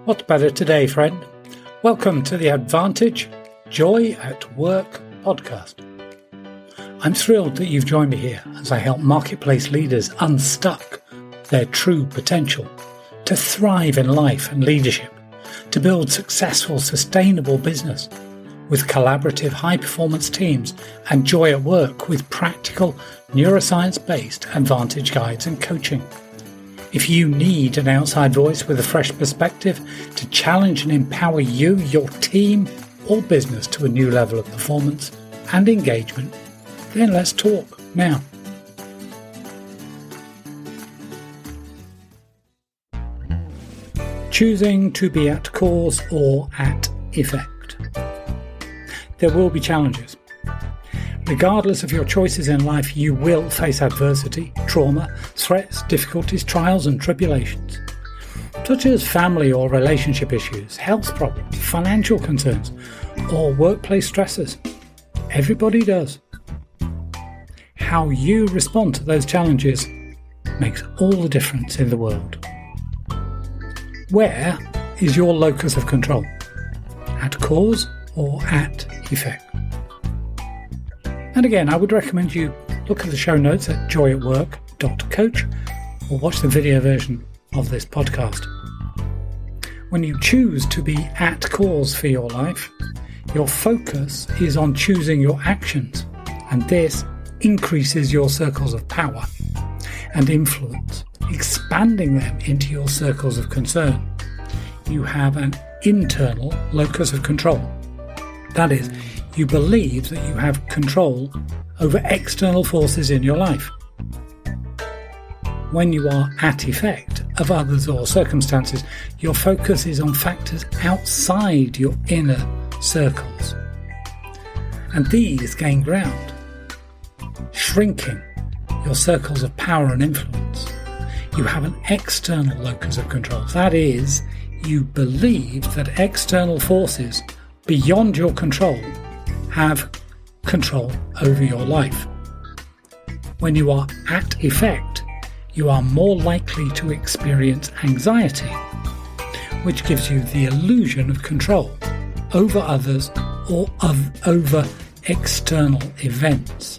What's better today, friend? Welcome to the Advantage Joy at Work podcast. I'm thrilled that you've joined me here as I help marketplace leaders unstuck their true potential, to thrive in life and leadership, to build successful, sustainable business with collaborative, high-performance teams and joy at work with practical, neuroscience-based advantage guides and coaching. If you need an outside voice with a fresh perspective to challenge and empower you, your team, or business to a new level of performance and engagement, then let's talk now. Choosing to be at cause or at effect. There will be challenges. Regardless of your choices in life, you will face adversity, trauma, threats, difficulties, trials and tribulations, such as family or relationship issues, health problems, financial concerns, or workplace stressors. Everybody does. How you respond to those challenges makes all the difference in the world. Where is your locus of control? At cause or at effect? And again, I would recommend you look at the show notes at joyatwork.coach or watch the video version of this podcast. When you choose to be at cause for your life, your focus is on choosing your actions, and this increases your circles of power and influence, expanding them into your circles of concern. You have an internal locus of control. That is, you believe that you have control over external forces in your life. When you are at effect of others or circumstances, your focus is on factors outside your inner circles. And these gain ground, shrinking your circles of power and influence. You have an external locus of control. That is, you believe that external forces beyond your control have control over your life. When you are at effect, you are more likely to experience anxiety, which gives you the illusion of control over others or over external events.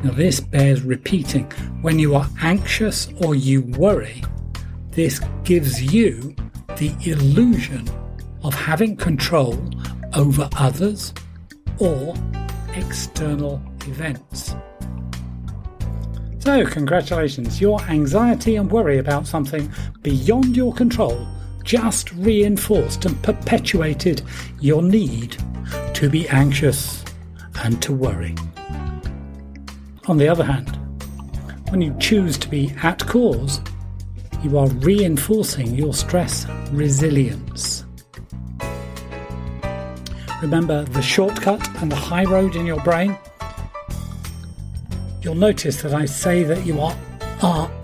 Now this bears repeating. When you are anxious or you worry, this gives you the illusion of having control over others or external events. So, congratulations, your anxiety and worry about something beyond your control just reinforced and perpetuated your need to be anxious and to worry. On the other hand, when you choose to be at cause, you are reinforcing your stress resilience. Remember the shortcut and the high road in your brain? You'll notice that I say that you are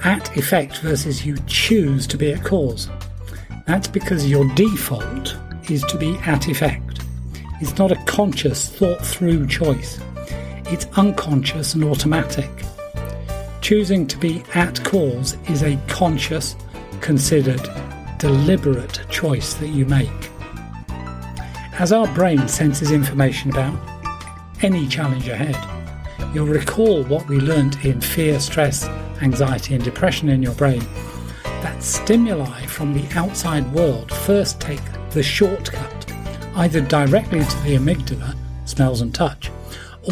at effect versus you choose to be at cause. That's because your default is to be at effect. It's not a conscious, thought-through choice. It's unconscious and automatic. Choosing to be at cause is a conscious, considered, deliberate choice that you make. As our brain senses information about any challenge ahead, you'll recall what we learnt in fear, stress, anxiety and depression in your brain. That stimuli from the outside world first take the shortcut, either directly to the amygdala, smells and touch,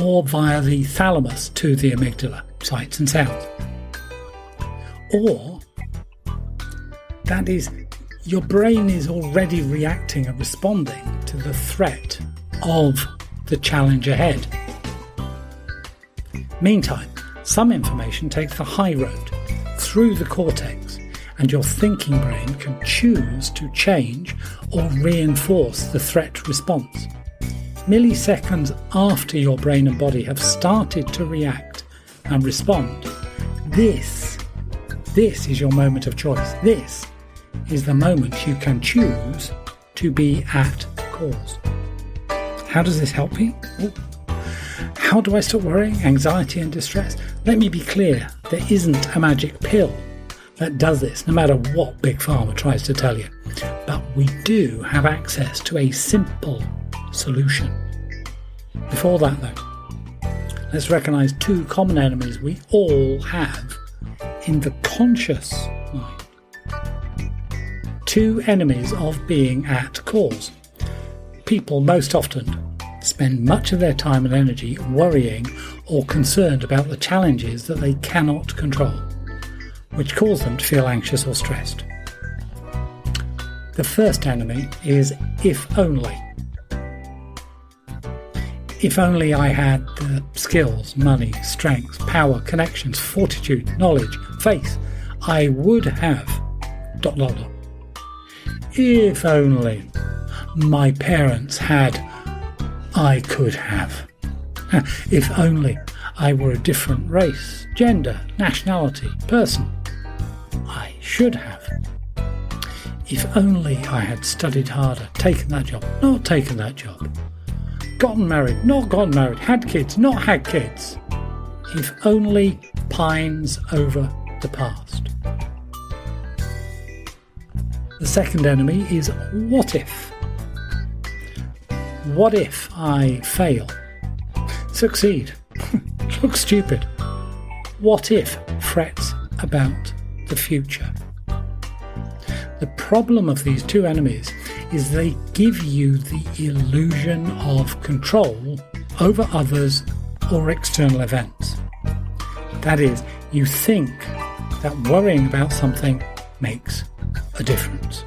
or via the thalamus to the amygdala, sights and sounds. Or, that is, your brain is already reacting and responding to the threat of the challenge ahead. Meantime, some information takes the high road through the cortex, and your thinking brain can choose to change or reinforce the threat response. Milliseconds after your brain and body have started to react and respond, this is your moment of choice. This is the moment you can choose to be at cause. How does this help me? How do I stop worrying, anxiety and distress? Let me be clear, there isn't a magic pill that does this, no matter what Big Pharma tries to tell you. But we do have access to a simple solution. Before that, though, let's recognize two common enemies we all have in the conscious mind. Two enemies of being at cause. People most often spend much of their time and energy worrying or concerned about the challenges that they cannot control, which cause them to feel anxious or stressed. The first enemy is if only. If only I had the skills, money, strength, power, connections, fortitude, knowledge, faith, I would have... ... If only my parents had... I could have. If only I were a different race, gender, nationality, person, I should have. If only I had studied harder, taken that job, not taken that job, gotten married, not gotten married, had kids, not had kids. If only pines over the past. The second enemy is what if. What if I fail? Succeed? Look stupid. What if frets about the future? The problem of these two enemies is they give you the illusion of control over others or external events. That is, you think that worrying about something makes a difference.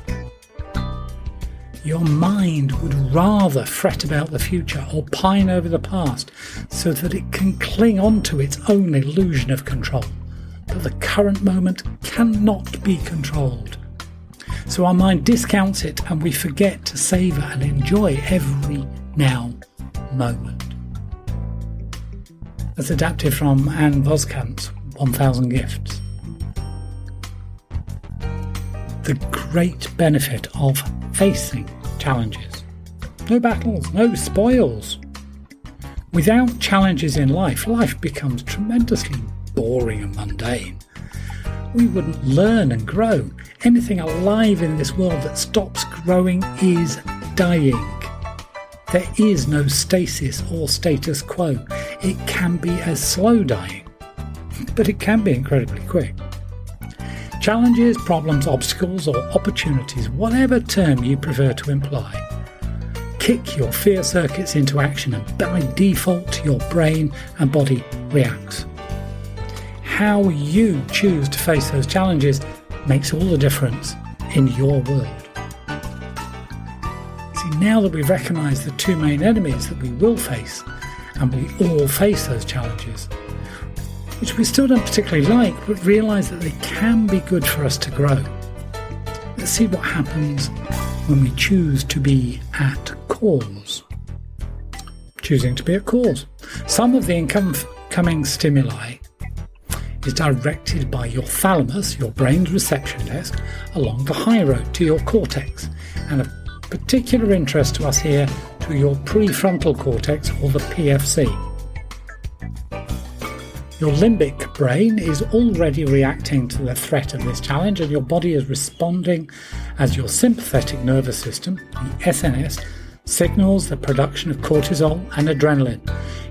Your mind would rather fret about the future or pine over the past so that it can cling on to its own illusion of control. But the current moment cannot be controlled. So our mind discounts it and we forget to savour and enjoy every now moment. That's adapted from Anne Voskamp's 1000 Gifts. The great benefit of facing challenges. No battles, no spoils. Without challenges in life, life becomes tremendously boring and mundane. We wouldn't learn and grow. Anything alive in this world that stops growing is dying. There is no stasis or status quo. It can be a slow dying, but it can be incredibly quick. Challenges, problems, obstacles or opportunities, whatever term you prefer to imply, kick your fear circuits into action and by default your brain and body reacts. How you choose to face those challenges makes all the difference in your world. See, now that we've recognised the two main enemies that we will face, and we all face those challenges, which we still don't particularly like, but realise that they can be good for us to grow. Let's see what happens when we choose to be at cause. Choosing to be at cause. Some of the incoming stimuli is directed by your thalamus, your brain's reception desk, along the high road to your cortex, and of particular interest to us here to your prefrontal cortex, or the PFC. Your limbic brain is already reacting to the threat of this challenge, and your body is responding as your sympathetic nervous system, the SNS, signals the production of cortisol and adrenaline.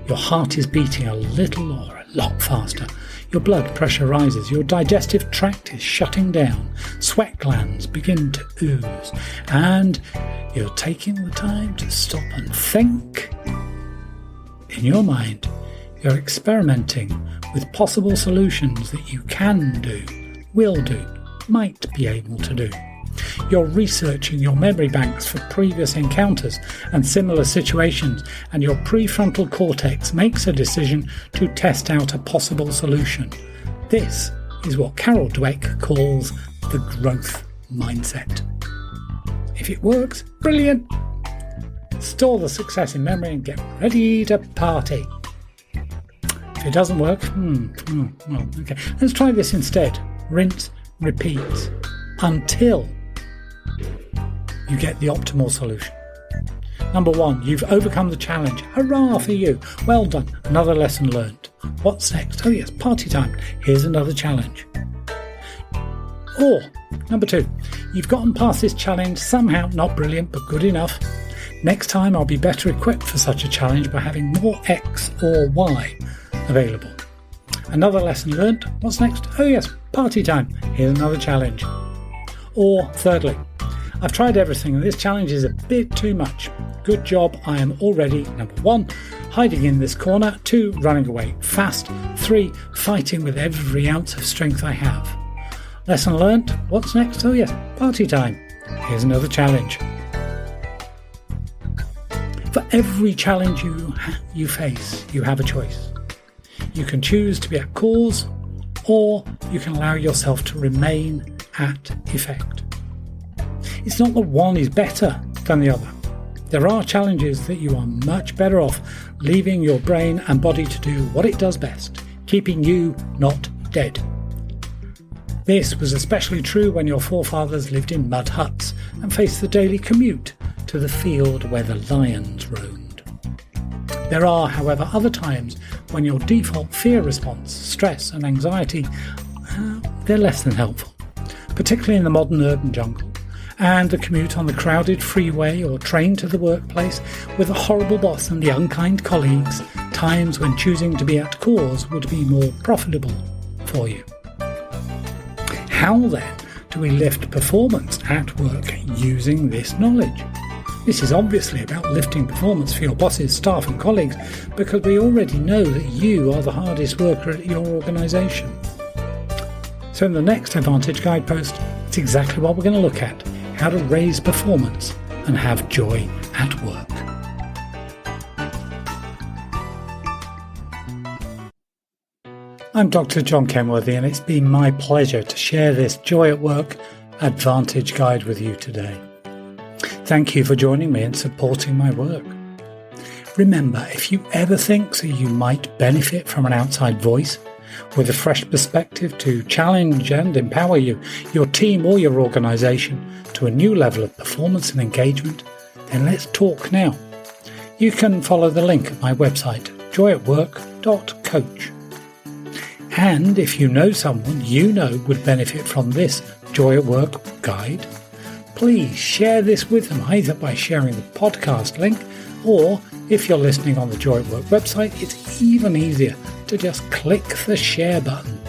Your heart is beating a little or a lot faster. Your blood pressure rises, your digestive tract is shutting down, sweat glands begin to ooze, and you're taking the time to stop and think. In your mind, you're experimenting with possible solutions that you can do, will do, might be able to do. You're researching your memory banks for previous encounters and similar situations, and your prefrontal cortex makes a decision to test out a possible solution. This is what Carol Dweck calls the growth mindset. If it works, brilliant! Store the success in memory and get ready to party. If it doesn't work, well, okay. Let's try this instead. Rinse, repeat, until you get the optimal solution. Number 1, you've overcome the challenge. Hurrah for you. Well done. Another lesson learned. What's next? Oh yes, party time. Here's another challenge. Or, number 2, you've gotten past this challenge somehow, not brilliant, but good enough. Next time I'll be better equipped for such a challenge by having more X or Y available. Another lesson learnt. What's next? Oh yes, party time. Here's another challenge. Or thirdly, I've tried everything and this challenge is a bit too much. Good job, I am already, number 1, hiding in this corner, 2, running away fast, 3, fighting with every ounce of strength I have. Lesson learnt. What's next? Oh yes, party time. Here's another challenge. For every challenge you face, you have a choice. You can choose to be at cause, or you can allow yourself to remain at effect. It's not that one is better than the other. There are challenges that you are much better off leaving your brain and body to do what it does best, keeping you not dead. This was especially true when your forefathers lived in mud huts and faced the daily commute to the field where the lions roamed. There are, however, other times when your default fear response, stress and anxiety, they're less than helpful, particularly in the modern urban jungle, and the commute on the crowded freeway or train to the workplace with a horrible boss and the unkind colleagues, times when choosing to be at cause would be more profitable for you. How then do we lift performance at work using this knowledge? This is obviously about lifting performance for your bosses, staff and colleagues, because we already know that you are the hardest worker at your organisation. So in the next Advantage Guide post, it's exactly what we're going to look at: how to raise performance and have joy at work. I'm Dr. John Kenworthy, and it's been my pleasure to share this Joy at Work Advantage Guide with you today. Thank you for joining me and supporting my work. Remember, if you ever think that you might benefit from an outside voice with a fresh perspective to challenge and empower you, your team or your organisation to a new level of performance and engagement, then let's talk now. You can follow the link at my website, joyatwork.coach. And if you know someone you know would benefit from this Joy at Work guide, please share this with them, either by sharing the podcast link, or if you're listening on the Joy at Work website, it's even easier to just click the share button.